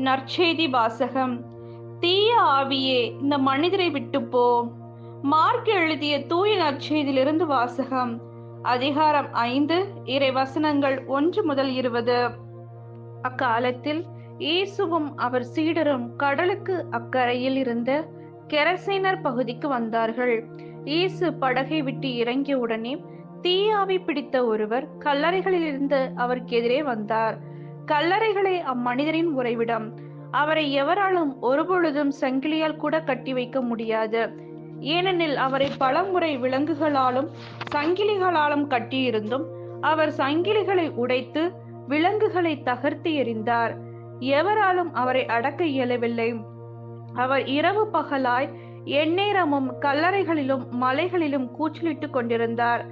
நற்செய்தி வாசகம். தீய ஆவியே, இந்த மனிதரை விட்டு போ. மார்க் எழுதிய தூய நற்செய்தியிலிருந்து வாசகம். அதிகாரம் 5, இறை வசனங்கள் 1 முதல் 20. அக்காலத்தில் இயேசுவும் அவர் சீடரும் கடலுக்கு அக்கரையில் இருந்த கெரசேனர் பகுதிக்கு வந்தார்கள். இயேசு படகை விட்டு இறங்கிய உடனே தீயாவி பிடித்த ஒருவர் கல்லறைகளிலிருந்து அவருக்கு எதிரே வந்தார். கல்லறைகளே அம்மனிதரின் உறைவிடம். அவரை எவராலும் ஒருபொழுதும் சங்கிலியால் கூட கட்டி வைக்க முடியாது. ஏனெனில் அவரை பலமுறை விலங்குகளாலும் சங்கிலிகளாலும் கட்டியிருந்தும் அவர் சங்கிலிகளை உடைத்து விலங்குகளை தகர்த்து எறிந்தார். எவராலும் அவரை அடக்க இயலவில்லை. அவர் இரவு பகலாய் எந்நேரமும் கல்லறைகளிலும் மலைகளிலும் கூச்சலிட்டு கொண்டிருந்தார்.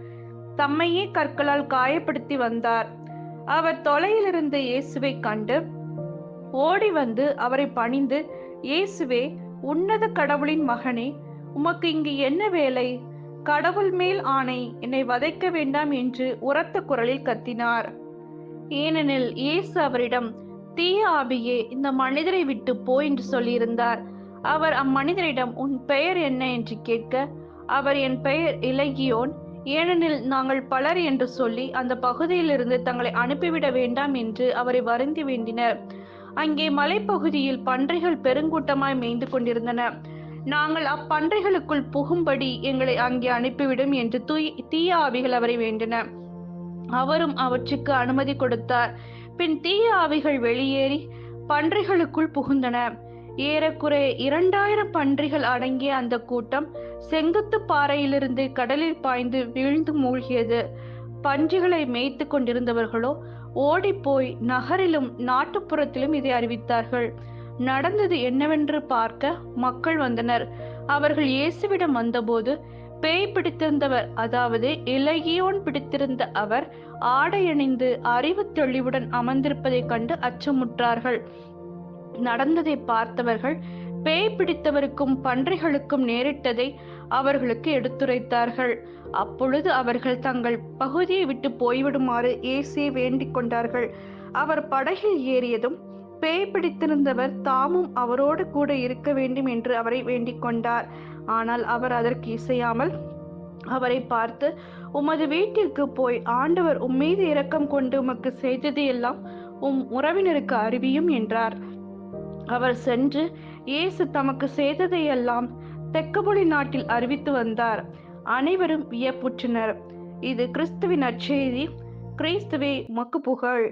தம்மையே கற்களால் காயப்படுத்தி வந்தார். அவர் தொலையிலிருந்து இயேசுவை கண்டு ஓடி வந்து அவரை பணிந்து, இயேசுவே, உன்னத கடவுளின் மகனே, உமக்கு இங்கு என்ன வேலை? கடவுள் மேல் ஆணை, என்னை வதைக்க வேண்டாம் என்று உரத்த குரலில் கத்தினார். ஏனெனில் இயேசு அவரிடம், தீய ஆவியே, இந்த மனிதரை விட்டு போ என்று சொல்லியிருந்தார். அவர் அம்மனிதரிடம், உன் பெயர் என்ன என்று கேட்க, அவர், என் பெயர் இலகியோன், ஏனெனில் நாங்கள் பலர் என்று சொல்லி அந்த பகுதியிலிருந்து தங்களை அனுப்பிவிட வேண்டாம் என்று அவரை வருந்தி வேண்டினர். அங்கே மலைப்பகுதியில் பன்றிகள் பெருங்கூட்டமாய் மேய்ந்து கொண்டிருந்தன. நாங்கள் அப்பன்றிகளுக்குள் புகும்படி எங்களை அங்கே அனுப்பிவிடும் என்று தீய ஆவிகள் அவரை வேண்டின. அவரும் அவற்றுக்கு அனுமதி கொடுத்தார். பின் தீய ஆவிகள் வெளியேறி பன்றிகளுக்குள் புகுந்தன. ஏறக்குறைய 2000 பன்றிகள் அடங்கிய அந்த கூட்டம் செங்குத்து பாறையிலிருந்து கடலில் பாய்ந்து வீழ்ந்து மூழ்கியது. பன்றிகளை மேய்த்து கொண்டிருந்தவர்களோ ஓடிப்போய் நகரிலும் நாட்டுப்புறத்திலும் இதை அறிவித்தார்கள். நடந்தது என்னவென்று பார்க்க மக்கள் வந்தனர். அவர்கள் இயேசுவிடம் வந்தபோது பேய் பிடித்திருந்தவர், அதாவது இலகியோன் பிடித்திருந்த அவர் ஆடையணிந்து அறிவு தெளிவுடன் அமர்ந்திருப்பதைக் கண்டு அச்சமுற்றார்கள். நடந்ததை பார்த்தவர்கள் பேய் பிடித்தவருக்கும் பன்றிகளுக்கும் நேரிட்டதை அவர்களுக்கு எடுத்துரைத்தார்கள். அப்பொழுது அவர்கள் தங்கள் பகுதியை விட்டு போய்விடுமாறு இயேசுவை வேண்டிக் கொண்டார்கள். அவர் படகில் ஏறியதும் பேய் பிடித்திருந்தவர் தாமும் அவரோடு கூட இருக்க வேண்டும் என்று அவரை வேண்டிக் கொண்டார். ஆனால் அவர் அதற்கு இசையாமல் அவரை பார்த்து, உமது வீட்டிற்கு போய் ஆண்டவர் உம்மீது இரக்கம் கொண்டு உமக்கு செய்ததையெல்லாம் உறவினருக்கு அறிவியும் என்றார். அவர் சென்று இயேசு தமக்கு செய்ததையெல்லாம் தெக்கப்பொலி நாட்டில் அறிவித்து வந்தார். அனைவரும் வியப்புற்றனர். இது கிறிஸ்துவின் நற்செய்தி. கிறிஸ்துவே, உமக்கு புகழ்.